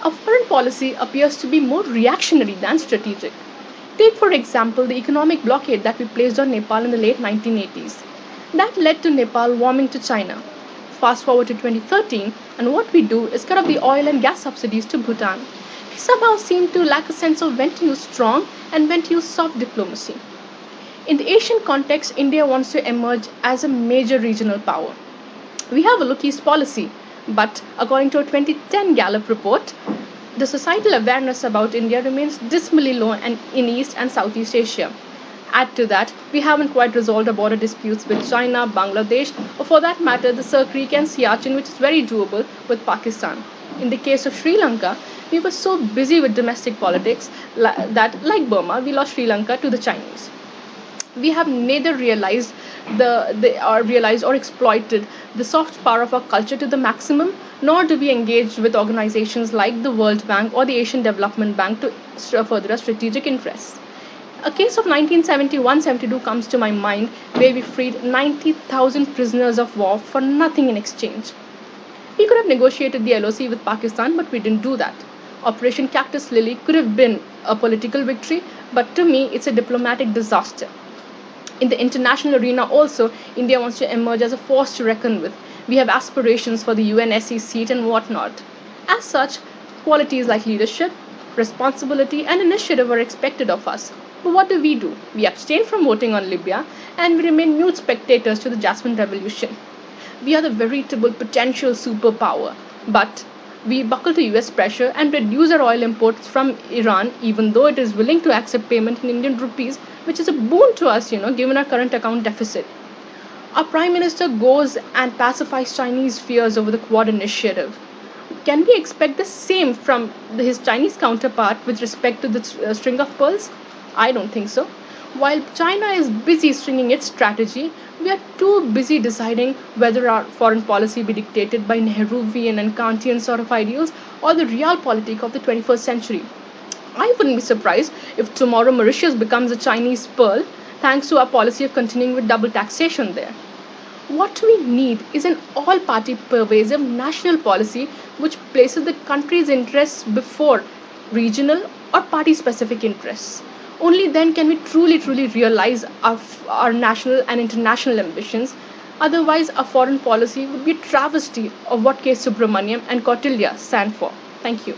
Our foreign policy appears to be more reactionary than strategic. Take, for example, the economic blockade that we placed on Nepal in the late 1980s. That led to Nepal warming to China. Fast forward to 2013, and what we do is cut off the oil and gas subsidies to Bhutan. We somehow seem to lack a sense of when to use strong and when to use soft diplomacy. In the Asian context, India wants to emerge as a major regional power. We have a look east policy, but according to a 2010 Gallup report, the societal awareness about India remains dismally low in East and Southeast Asia. Add to that, we haven't quite resolved our border disputes with China, Bangladesh, or for that matter, the Sir Creek and Siachen, which is very doable with Pakistan. In the case of Sri Lanka, we were so busy with domestic politics that, like Burma, we lost Sri Lanka to the Chinese. We have neither realized or exploited the soft power of our culture to the maximum, nor do we engage with organizations like the World Bank or the Asian Development Bank to further our strategic interests. A case of 1971-72 comes to my mind where we freed 90,000 prisoners of war for nothing in exchange. We could have negotiated the LOC with Pakistan, but we didn't do that. Operation Cactus Lily could have been a political victory, but to me, it's a diplomatic disaster. In the international arena, also, India wants to emerge as a force to reckon with. We have aspirations for the UNSC seat and whatnot. As such, qualities like leadership, responsibility, and initiative are expected of us. But what do? We abstain from voting on Libya and we remain mute spectators to the Jasmine Revolution. We are the veritable potential superpower, but we buckle to US pressure and reduce our oil imports from Iran, even though it is willing to accept payment in Indian rupees, which is a boon to us, given our current account deficit. Our Prime Minister goes and pacifies Chinese fears over the Quad initiative. Can we expect the same from his Chinese counterpart with respect to the string of pearls? I don't think so. While China is busy stringing its strategy, we are too busy deciding whether our foreign policy be dictated by Nehruvian and Kantian sort of ideals or the realpolitik of the 21st century. I wouldn't be surprised if tomorrow Mauritius becomes a Chinese pearl thanks to our policy of continuing with double taxation there. What we need is an all party pervasive national policy which places the country's interests before regional or party specific interests. Only then can we truly realize our national and international ambitions. Otherwise, a foreign policy would be a travesty of what K. Subramaniam and Kautilya stand for. Thank you.